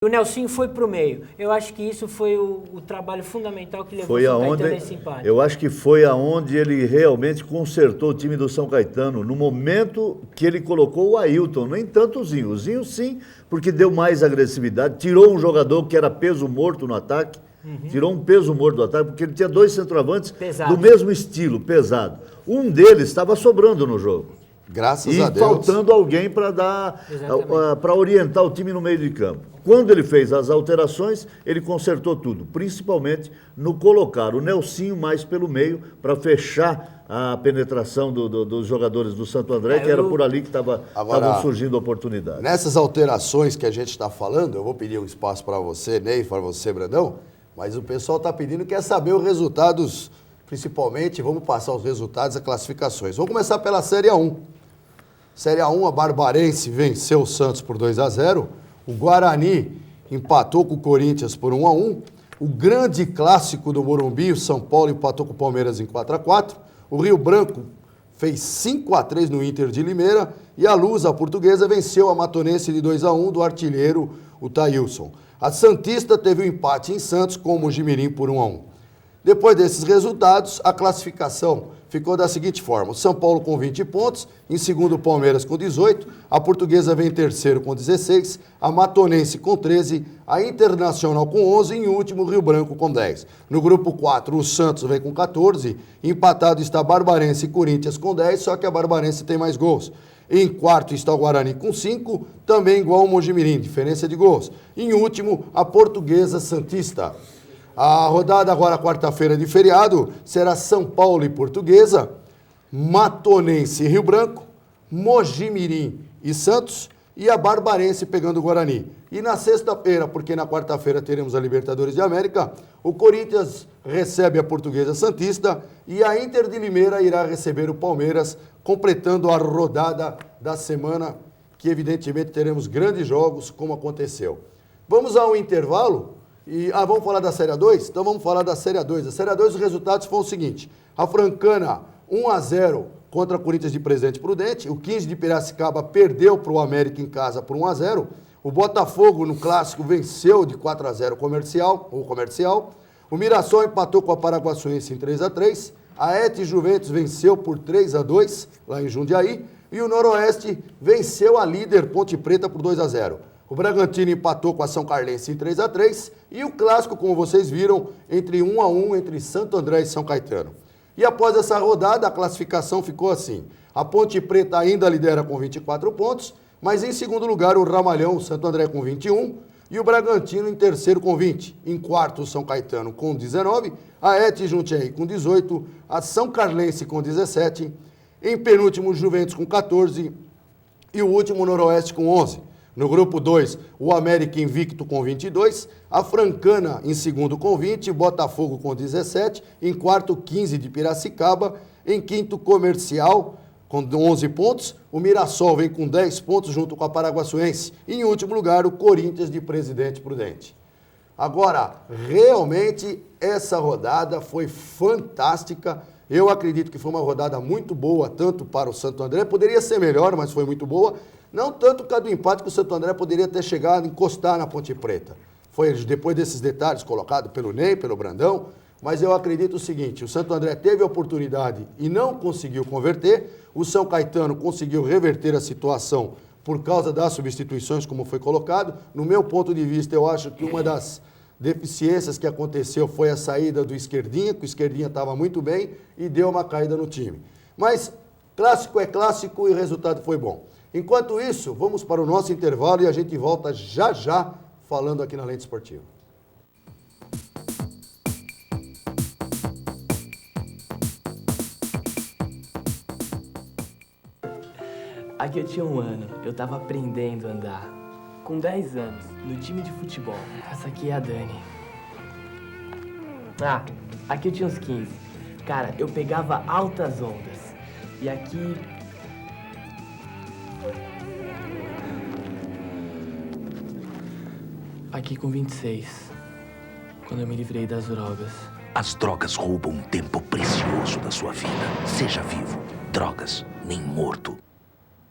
O Nelsinho foi pro meio. Eu acho que isso foi o trabalho fundamental que levou Foi o São aonde, Caetano a esse empate. eu acho que foi aonde ele realmente consertou o time do São Caetano, no momento que ele colocou o Ailton, nem tanto o Zinho. O Zinho sim, porque deu mais agressividade, tirou um jogador que era peso morto no ataque, tirou um peso morto do ataque, porque ele tinha dois centroavantes Pesado. do mesmo estilo, pesado. Um deles estava sobrando no jogo. Graças E a Deus. faltando alguém para dar, para orientar o time no meio de campo. Quando ele fez as alterações, ele consertou tudo, principalmente no colocar o Nelsinho mais pelo meio para fechar a penetração dos jogadores do Santo André, que era por ali que estavam surgindo oportunidades. Nessas alterações que a gente está falando, eu vou pedir um espaço para você, Ney, para você, Brandão, mas o pessoal está pedindo, quer saber os resultados, principalmente, vamos passar os resultados, as classificações. Vamos começar pela Série A1. Série A1, a Barbarense venceu o Santos por 2-0. O Guarani empatou com o Corinthians por 1-1. O grande clássico do Morumbi, o São Paulo empatou com o Palmeiras em 4-4. O Rio Branco fez 5-3 no Inter de Limeira. E a Luz, a portuguesa, venceu a Matonense de 2-1 do artilheiro, o Thailson. A Santista teve um empate em Santos com o Mojimirim por 1-1. Depois desses resultados, a classificação ficou da seguinte forma: o São Paulo com 20 pontos, em segundo o Palmeiras com 18, a Portuguesa vem em terceiro com 16, a Matonense com 13, a Internacional com 11 e em último o Rio Branco com 10. No grupo 4, o Santos vem com 14, empatado está Barbarense e Corinthians com 10, só que a Barbarense tem mais gols. Em quarto está o Guarani com 5, também igual ao Mojimirim, diferença de gols. Em último, a Portuguesa Santista. A rodada agora, quarta-feira de feriado, será São Paulo e Portuguesa, Matonense e Rio Branco, Mojimirim e Santos e a Barbarense pegando o Guarani. E na sexta-feira, porque na quarta-feira teremos a Libertadores de América, o Corinthians recebe a Portuguesa Santista e a Inter de Limeira irá receber o Palmeiras, completando a rodada da semana, que evidentemente teremos grandes jogos, como aconteceu. Vamos a um intervalo. Vamos falar da Série A2? Então vamos falar da Série A2. A Série A2, os resultados foram o seguinte: a Francana, 1-0 contra a Corinthians de Presidente Prudente. O 15 de Piracicaba perdeu para o América em casa por 1-0. O Botafogo, no Clássico, venceu de 4-0 o Comercial. O Mirassol empatou com a Paraguaçuense em 3-3. A ET Juventus venceu por 3-2 lá em Jundiaí. E o Noroeste venceu a líder Ponte Preta por 2-0. O Bragantino empatou com a São Carlense em 3-3 e o clássico, como vocês viram, entre 1-1 entre Santo André e São Caetano. E após essa rodada, a classificação ficou assim: a Ponte Preta ainda lidera com 24 pontos, mas em segundo lugar o Ramalhão, o Santo André com 21 e o Bragantino em terceiro com 20. Em quarto o São Caetano com 19, a ET Jundiaí com 18, a São Carlense com 17, em penúltimo o Juventus com 14 e o último o Noroeste com 11. No grupo 2, o América invicto com 22, a Francana em segundo com 20, Botafogo com 17, em quarto 15 de Piracicaba, em quinto Comercial com 11 pontos, o Mirassol vem com 10 pontos junto com a Paraguaçuense e em último lugar o Corinthians de Presidente Prudente. Agora, realmente essa rodada foi fantástica. Eu acredito que foi uma rodada muito boa, tanto para o Santo André, poderia ser melhor, mas foi muito boa. Não tanto por causa do empate que o Santo André poderia ter chegado a encostar na Ponte Preta. Foi depois desses detalhes colocados pelo Ney, pelo Brandão, mas eu acredito o seguinte: o Santo André teve a oportunidade e não conseguiu converter, o São Caetano conseguiu reverter a situação por causa das substituições, como foi colocado. No meu ponto de vista, eu acho que uma das deficiências que aconteceu foi a saída do Esquerdinha, que o Esquerdinha estava muito bem e deu uma caída no time. Mas clássico é clássico e o resultado foi bom. Enquanto isso, vamos para o nosso intervalo e a gente volta já já falando aqui na Lente Esportiva. Aqui eu tinha 1 ano, eu tava aprendendo a andar. Com 10 anos, no time de futebol. Essa aqui é a Dani. Aqui eu tinha uns 15. Cara, eu pegava altas ondas. E aqui... Aqui com 26, quando eu me livrei das drogas. As drogas roubam um tempo precioso da sua vida. Seja vivo. Drogas, nem morto.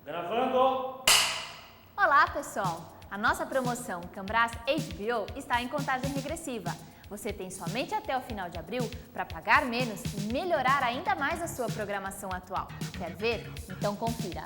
Gravando! Olá, pessoal. A nossa promoção Cambras HBO está em contagem regressiva. Você tem somente até o final de abril para pagar menos e melhorar ainda mais a sua programação atual. Quer ver? Então confira!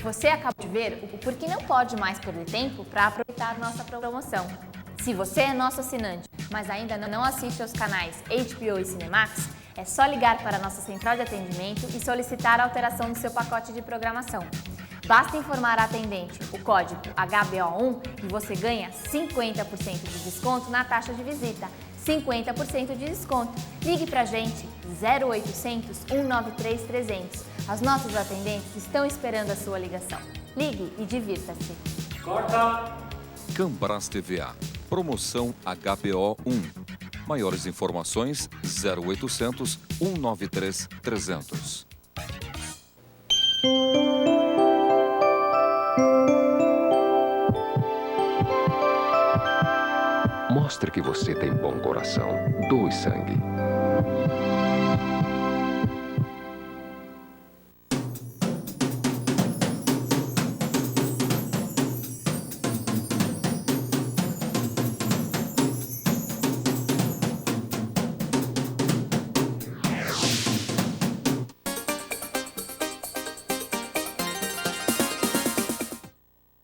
Você acabou de ver o porquê não pode mais perder tempo para aproveitar nossa promoção. Se você é nosso assinante, mas ainda não assiste aos canais HBO e Cinemax, é só ligar para a nossa central de atendimento e solicitar a alteração do seu pacote de programação. Basta informar a atendente o código HBO1 e você ganha 50% de desconto na taxa de visita. 50% de desconto. Ligue pra gente 0800 193 300. As nossas atendentes estão esperando a sua ligação. Ligue e divirta-se. Corta! Cambras TVA. Promoção HBO1. Maiores informações 0800 193 300. Mostre que você tem bom coração. Doe sangue.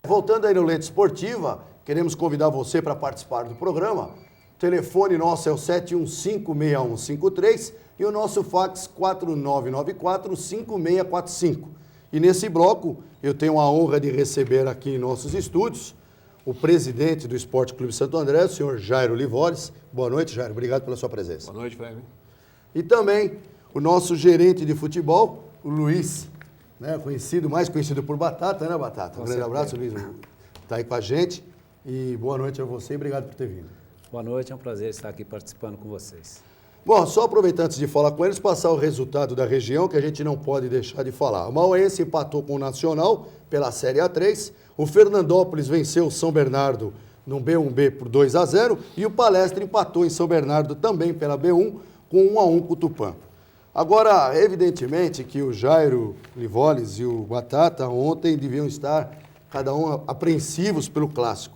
Voltando aí no Lente Esportiva, queremos convidar você para participar do programa. O telefone nosso é o 7156153 e o nosso fax 4994-5645. E nesse bloco, eu tenho a honra de receber aqui em nossos estúdios o presidente do Esporte Clube Santo André, o senhor Jairo Livores. Boa noite, Jairo. Obrigado pela sua presença. Boa noite, Fábio. E também o nosso gerente de futebol, o Luiz, né, mais conhecido por Batata, né, Batata? Um grande abraço, Luiz. Está aí com a gente. E boa noite a você e obrigado por ter vindo. Boa noite, é um prazer estar aqui participando com vocês. Bom, só aproveitar antes de falar com eles, passar o resultado da região, que a gente não pode deixar de falar. O Mauense empatou com o Nacional pela Série A3, o Fernandópolis venceu o São Bernardo no B1B por 2-0 e o Palestra empatou em São Bernardo também pela B1 com 1-1 com o Tupã. Agora, evidentemente que o Jairo Livores e o Batata ontem deviam estar, cada um, apreensivos pelo clássico.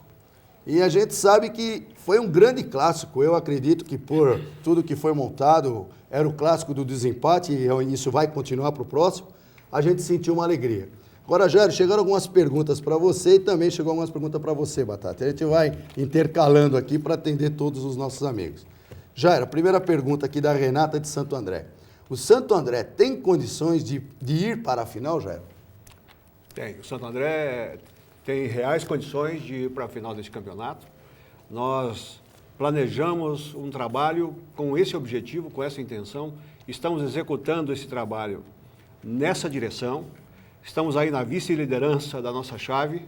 E a gente sabe que foi um grande clássico. Eu acredito que por tudo que foi montado, era o clássico do desempate e isso vai continuar para o próximo. A gente sentiu uma alegria. Agora, Jairo, chegaram algumas perguntas para você e também chegou algumas perguntas para você, Batata. A gente vai intercalando aqui para atender todos os nossos amigos. Jairo, a primeira pergunta aqui da Renata de Santo André. O Santo André tem condições de ir para a final, Jairo? Tem. O Santo André tem reais condições de ir para a final desse campeonato. Nós planejamos um trabalho com esse objetivo, com essa intenção. Estamos executando esse trabalho nessa direção. Estamos aí na vice-liderança da nossa chave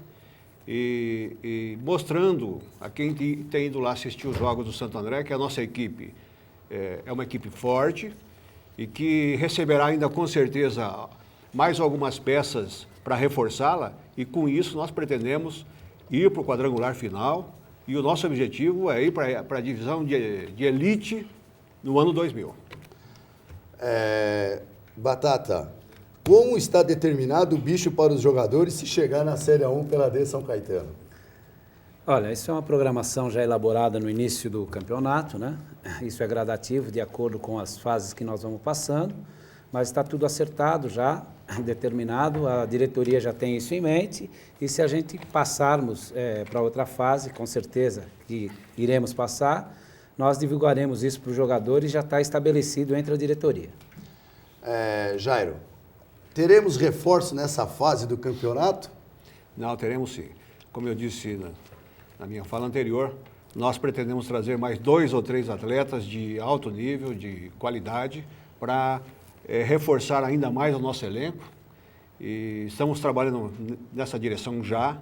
e mostrando a quem tem ido lá assistir os jogos do Santo André que a nossa equipe é uma equipe forte e que receberá ainda com certeza mais algumas peças para reforçá-la e com isso nós pretendemos ir para o quadrangular final e o nosso objetivo é ir para a divisão de elite no ano 2000. Batata, como está determinado o bicho para os jogadores se chegar na Série A1 pela D São Caetano? Olha, isso é uma programação já elaborada no início do campeonato, né? Isso é gradativo, de acordo com as fases que nós vamos passando, mas está tudo acertado já, determinado, a diretoria já tem isso em mente, e se a gente passarmos para outra fase, com certeza que iremos passar, nós divulgaremos isso para os jogadores e já está estabelecido entre a diretoria. Jairo, teremos reforço nessa fase do campeonato? Não, teremos sim. Como eu disse na minha fala anterior, Nós pretendemos trazer mais 2 ou 3 atletas de alto nível, de qualidade, para reforçar ainda mais o nosso elenco. E estamos trabalhando nessa direção já.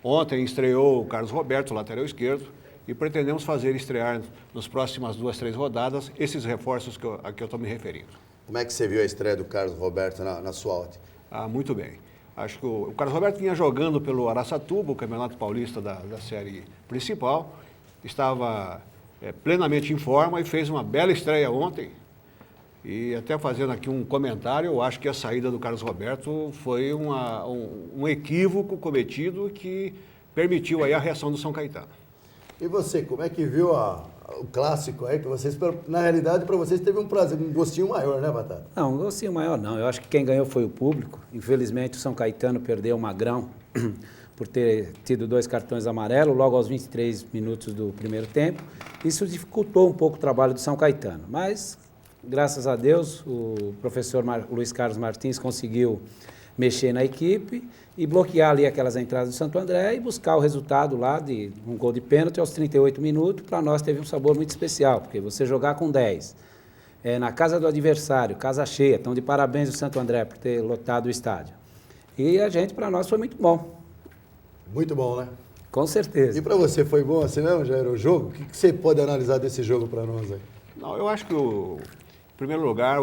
Ontem estreou o Carlos Roberto, lateral esquerdo, e pretendemos estrear nas próximas 2, 3 rodadas esses reforços a que eu estou me referindo. Como é que você viu a estreia do Carlos Roberto na sua ótica? Muito bem. Acho que o Carlos Roberto vinha jogando pelo Araçatuba, o Campeonato Paulista da série principal, estava plenamente em forma e fez uma bela estreia ontem. E até fazendo aqui um comentário, eu acho que a saída do Carlos Roberto foi um equívoco cometido que permitiu aí a reação do São Caetano. E você, como é que viu o clássico aí, que vocês, na realidade, para vocês teve um prazer, um gostinho maior, né, Batata? Não, um gostinho maior não. Eu acho que quem ganhou foi o público. Infelizmente, o São Caetano perdeu o Magrão por ter tido 2 cartões amarelos logo aos 23 minutos do primeiro tempo. Isso dificultou um pouco o trabalho do São Caetano, mas graças a Deus, o professor Luiz Carlos Martins conseguiu mexer na equipe e bloquear ali aquelas entradas do Santo André e buscar o resultado lá de um gol de pênalti aos 38 minutos. Para nós teve um sabor muito especial, porque você jogar com 10, na casa do adversário, casa cheia, então de parabéns o Santo André por ter lotado o estádio. E a gente, para nós, foi muito bom. Muito bom, né? Com certeza. E para você foi bom assim mesmo, já era o jogo? O que você pode analisar desse jogo para nós aí? Não, eu acho que, em primeiro lugar,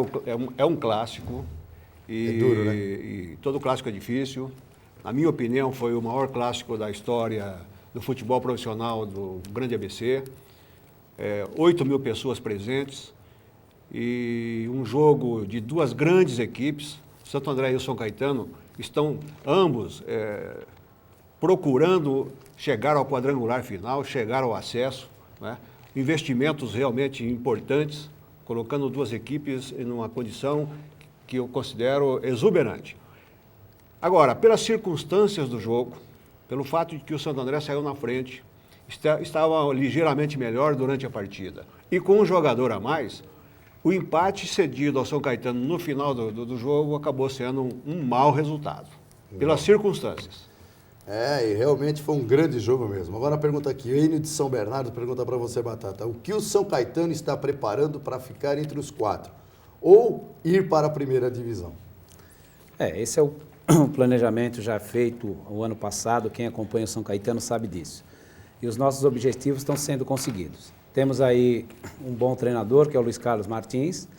é um clássico. E, é duro, né? E todo clássico é difícil. Na minha opinião, foi o maior clássico da história do futebol profissional do Grande ABC. 8.000 pessoas presentes. E um jogo de 2 grandes equipes. Santo André e o São Caetano estão ambos procurando chegar ao quadrangular final, chegar ao acesso, né? Investimentos realmente importantes, colocando 2 equipes em uma condição que eu considero exuberante. Agora, pelas circunstâncias do jogo, pelo fato de que o Santo André saiu na frente, estava ligeiramente melhor durante a partida, e com um jogador a mais, o empate cedido ao São Caetano no final do jogo acabou sendo um mau resultado, pelas circunstâncias. E realmente foi um grande jogo mesmo. Agora a pergunta aqui, o Enio de São Bernardo pergunta para você, Batata, o que o São Caetano está preparando para ficar entre os 4? Ou ir para a primeira divisão? Esse é o planejamento já feito o ano passado, quem acompanha o São Caetano sabe disso. E os nossos objetivos estão sendo conseguidos. Temos aí um bom treinador, que é o Luiz Carlos Martins,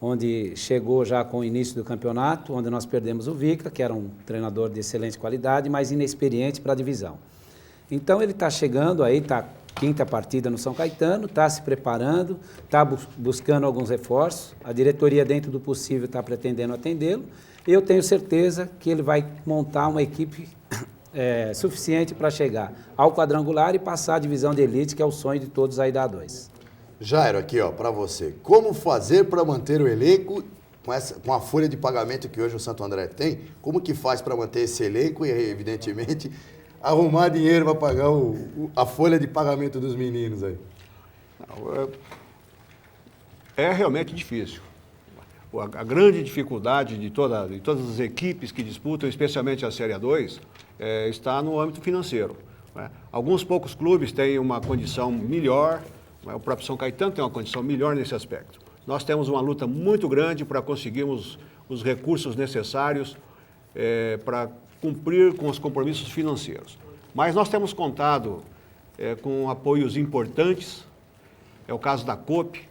onde chegou já com o início do campeonato, onde nós perdemos o Victor, que era um treinador de excelente qualidade, mas inexperiente para a divisão. Então ele está chegando aí, está 5ª partida no São Caetano, está se preparando, está buscando alguns reforços, a diretoria dentro do possível está pretendendo atendê-lo, e eu tenho certeza que ele vai montar uma equipe suficiente para chegar ao quadrangular e passar a divisão de elite, que é o sonho de todos aí da A2. Jairo, aqui para você, como fazer para manter o elenco com a folha de pagamento que hoje o Santo André tem? Como que faz para manter esse elenco e, evidentemente, arrumar dinheiro para pagar a folha de pagamento dos meninos aí? É realmente difícil. A grande dificuldade de todas as equipes que disputam, especialmente a Série A2, está no âmbito financeiro, né? Alguns poucos clubes têm uma condição melhor, o próprio São Caetano tem uma condição melhor nesse aspecto. Nós temos uma luta muito grande para conseguirmos os recursos necessários para cumprir com os compromissos financeiros. Mas nós temos contado com apoios importantes, é o caso da COP,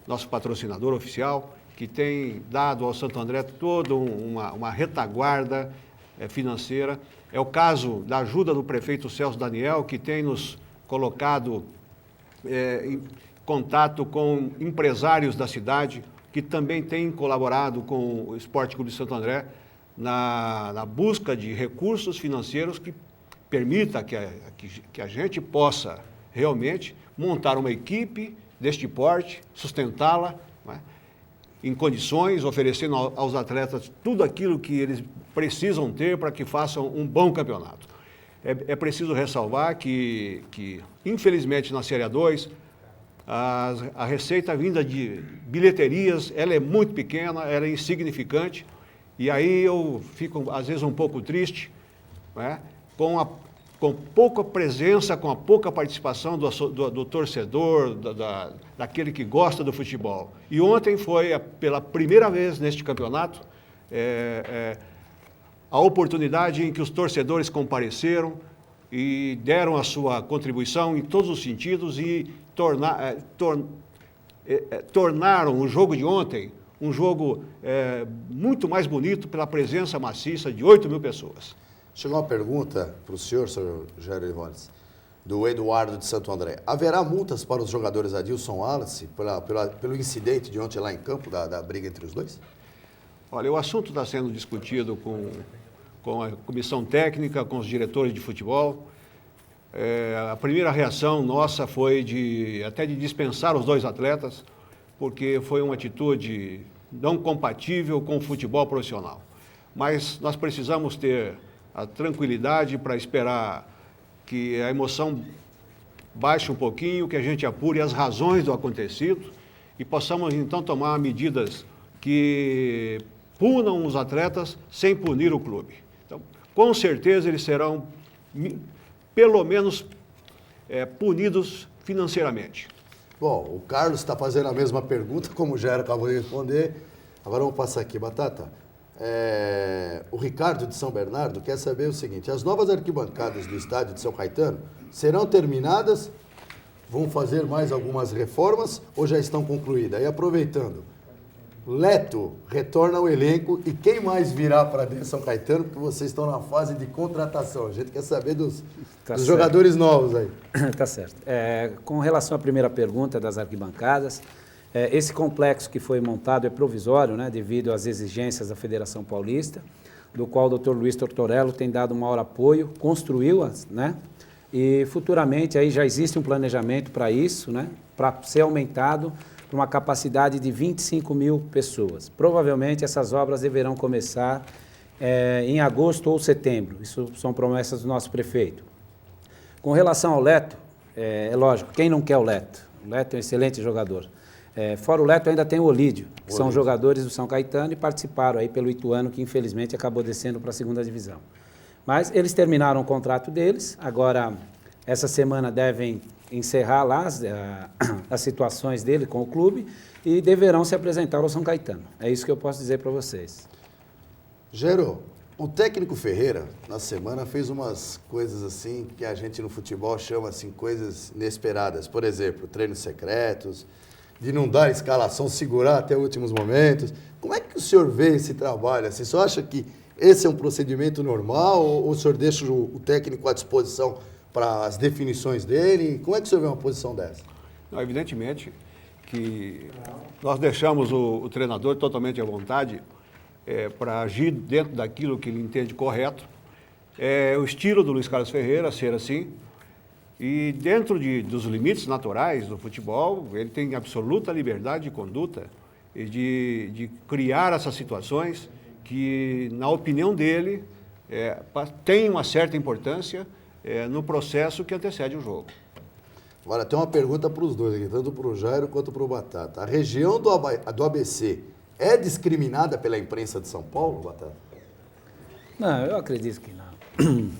nosso patrocinador oficial, que tem dado ao Santo André toda uma retaguarda financeira. É o caso da ajuda do prefeito Celso Daniel, que tem nos colocado em contato com empresários da cidade, que também têm colaborado com o Esporte Clube de Santo André na busca de recursos financeiros que permita que a gente possa realmente montar uma equipe deste porte, sustentá-la, né, em condições, oferecendo aos atletas tudo aquilo que eles precisam ter para que façam um bom campeonato. É preciso ressalvar que, infelizmente, na Série A2, a receita vinda de bilheterias, ela é muito pequena, ela é insignificante, e aí eu fico, às vezes, um pouco triste, né, com com pouca presença, com a pouca participação do torcedor, daquele que gosta do futebol. E ontem foi, pela primeira vez neste campeonato, a oportunidade em que os torcedores compareceram e deram a sua contribuição em todos os sentidos e tornaram o jogo de ontem um jogo muito mais bonito pela presença maciça de 8 mil pessoas. Chegou uma pergunta para o senhor Jair Ivanes, do Eduardo de Santo André. Haverá multas para os jogadores Adilson Wallace pelo incidente de ontem lá em campo, da briga entre os dois? Olha, o assunto está sendo discutido com a comissão técnica, com os diretores de futebol. A primeira reação nossa foi até de dispensar os 2 atletas, porque foi uma atitude não compatível com o futebol profissional. Mas nós precisamos ter a tranquilidade para esperar que a emoção baixe um pouquinho, que a gente apure as razões do acontecido e possamos então tomar medidas que punam os atletas sem punir o clube. Então, com certeza eles serão, pelo menos, punidos financeiramente. Bom, o Carlos está fazendo a mesma pergunta, como o Jair acabou de responder. Agora vamos passar aqui, Batata. O Ricardo de São Bernardo quer saber o seguinte: as novas arquibancadas do estádio de São Caetano serão terminadas? Vão fazer mais algumas reformas ou já estão concluídas? E aproveitando, Leto retorna ao elenco e quem mais virá para dentro de São Caetano? Porque vocês estão na fase de contratação. A gente quer saber dos jogadores novos aí. Tá certo. Com relação à primeira pergunta das arquibancadas, esse complexo que foi montado é provisório, né, devido às exigências da Federação Paulista, do qual o Dr. Luiz Tortorello tem dado maior apoio, construiu-as, né, e futuramente aí já existe um planejamento para isso, né, para ser aumentado para uma capacidade de 25 mil pessoas. Provavelmente essas obras deverão começar em agosto ou setembro, isso são promessas do nosso prefeito. Com relação ao Leto, é lógico, quem não quer o Leto? O Leto é um excelente jogador. Fora o Leto ainda tem o Olídio, que são jogadores do São Caetano e participaram aí pelo Ituano, que infelizmente acabou descendo para a 2ª divisão. Mas eles terminaram o contrato deles, agora essa semana devem encerrar lá as situações dele com o clube e deverão se apresentar ao São Caetano. É isso que eu posso dizer para vocês. Gero, o técnico Ferreira, na semana, fez umas coisas assim que a gente no futebol chama assim, coisas inesperadas. Por exemplo, treinos secretos, de não dar escalação, segurar até os últimos momentos. Como é que o senhor vê esse trabalho? Assim, o senhor acha que esse é um procedimento normal ou o senhor deixa o técnico à disposição para as definições dele? Como é que o senhor vê uma posição dessa? Não, evidentemente que nós deixamos o treinador totalmente à vontade para agir dentro daquilo que ele entende correto. É o estilo do Luiz Carlos Ferreira ser assim. E dentro dos limites naturais do futebol, ele tem absoluta liberdade de conduta e de criar essas situações que, na opinião dele, têm uma certa importância no processo que antecede o jogo. Agora, tem uma pergunta para os dois aqui, tanto para o Jairo quanto para o Batata. A região do ABC é discriminada pela imprensa de São Paulo, Batata? Não, eu acredito que não.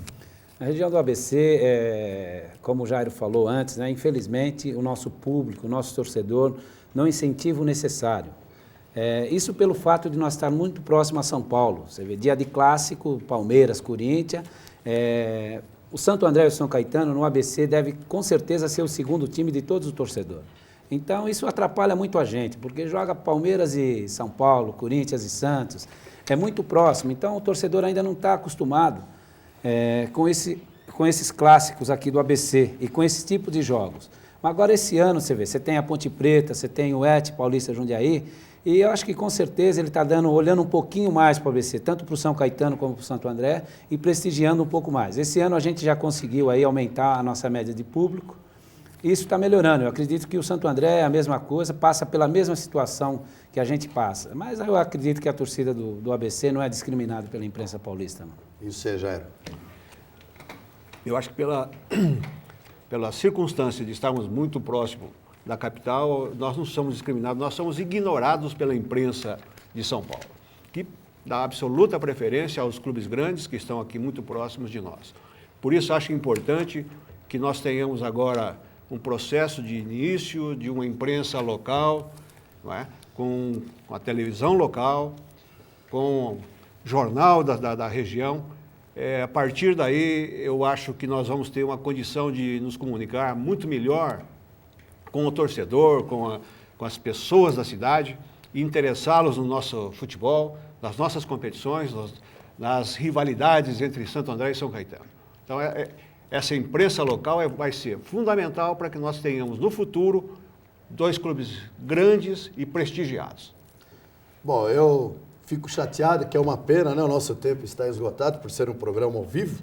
A região do ABC, como o Jairo falou antes, né, infelizmente o nosso público, o nosso torcedor não incentiva o necessário. Isso pelo fato de nós estar muito próximo a São Paulo. Você vê, dia de clássico, Palmeiras, Corinthians. O Santo André e o São Caetano no ABC deve com certeza ser o 2º time de todos os torcedores. Então isso atrapalha muito a gente, porque joga Palmeiras e São Paulo, Corinthians e Santos, é muito próximo. Então o torcedor ainda não está acostumado com esses clássicos aqui do ABC e com esse tipo de jogos. Mas agora esse ano, você vê, você tem a Ponte Preta, você tem o ET, Paulista Jundiaí, e eu acho que com certeza ele está olhando um pouquinho mais para o ABC, tanto para o São Caetano como para o Santo André, e prestigiando um pouco mais. Esse ano a gente já conseguiu aí aumentar a nossa média de público, e isso está melhorando. Eu acredito que o Santo André é a mesma coisa, passa pela mesma situação que a gente passa. Mas eu acredito que a torcida do ABC não é discriminada pela imprensa paulista, não. E o senhor, Jairo? Eu acho que pela circunstância de estarmos muito próximo da capital, nós não somos discriminados, nós somos ignorados pela imprensa de São Paulo, que dá absoluta preferência aos clubes grandes que estão aqui muito próximos de nós. Por isso, acho importante que nós tenhamos agora um processo de início de uma imprensa local, não é? Com a televisão local, com o jornal da região. A partir daí, eu acho que nós vamos ter uma condição de nos comunicar muito melhor com o torcedor, com as pessoas da cidade, e interessá-los no nosso futebol, nas nossas competições, nas rivalidades entre Santo André e São Caetano. Então, essa imprensa local vai ser fundamental para que nós tenhamos, no futuro, 2 clubes grandes e prestigiados. Bom, eu fico chateado, que é uma pena, né? O nosso tempo está esgotado por ser um programa ao vivo.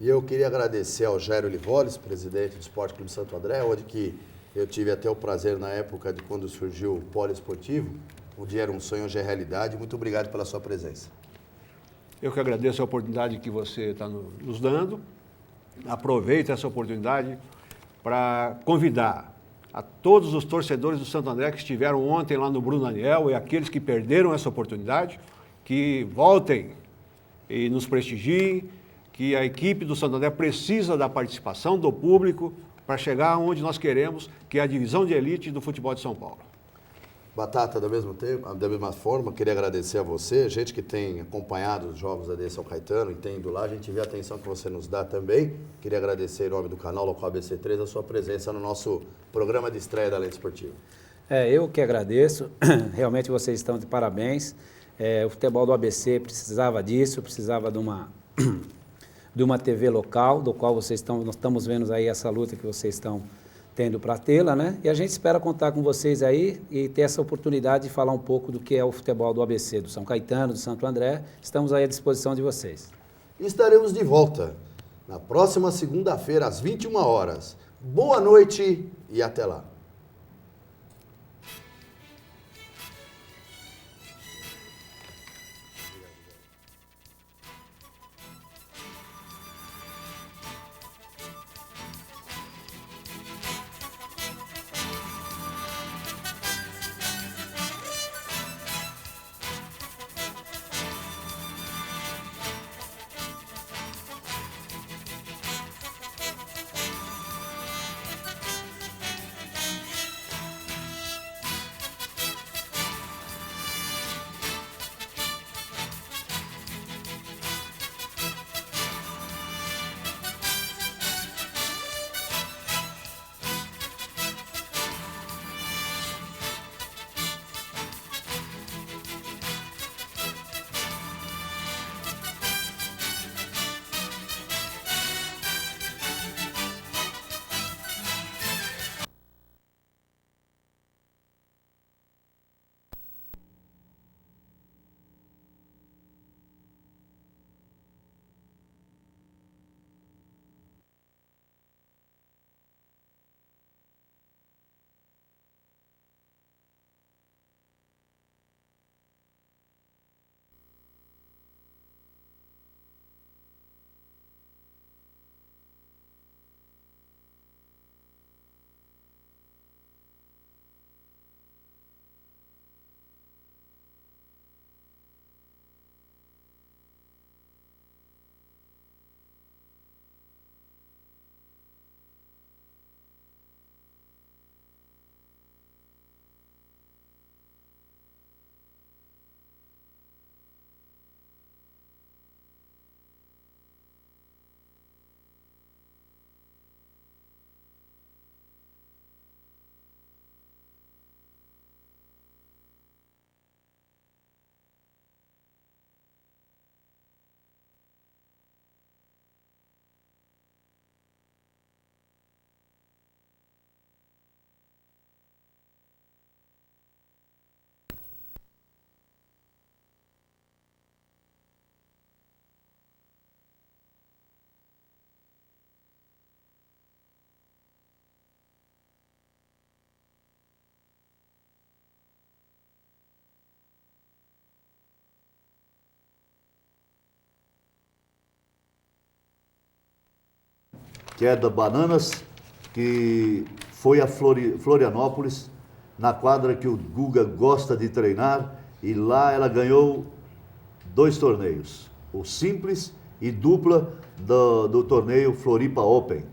E eu queria agradecer ao Jairo Livoles, presidente do Esporte Clube Santo André, onde que eu tive até o prazer na época de quando surgiu o poliesportivo. Um dia era um sonho, hoje é realidade. Muito obrigado pela sua presença. Eu que agradeço a oportunidade que você está nos dando. Aproveito essa oportunidade para convidar a todos os torcedores do Santo André que estiveram ontem lá no Bruno Daniel e aqueles que perderam essa oportunidade, que voltem e nos prestigiem, que a equipe do Santo André precisa da participação do público para chegar onde nós queremos, que é a divisão de elite do futebol de São Paulo. Batata, da mesma forma, queria agradecer a você, gente que tem acompanhado os jogos da São Caetano e tem ido lá, a gente vê a atenção que você nos dá também. Queria agradecer em nome do canal Local ABC3 a sua presença no nosso programa de estreia da Lente Esportiva. Eu que agradeço, realmente vocês estão de parabéns. O futebol do ABC precisava disso, precisava de uma TV local, do qual nós estamos vendo aí essa luta que vocês estão tendo para tê-la, né? E a gente espera contar com vocês aí e ter essa oportunidade de falar um pouco do que é o futebol do ABC, do São Caetano, do Santo André. Estamos aí à disposição de vocês. E estaremos de volta na próxima segunda-feira, às 21 horas. Boa noite e até lá. Que é da Bananas, que foi a Florianópolis, na quadra que o Guga gosta de treinar, e lá ela ganhou 2 torneios, o simples e dupla do torneio Floripa Open.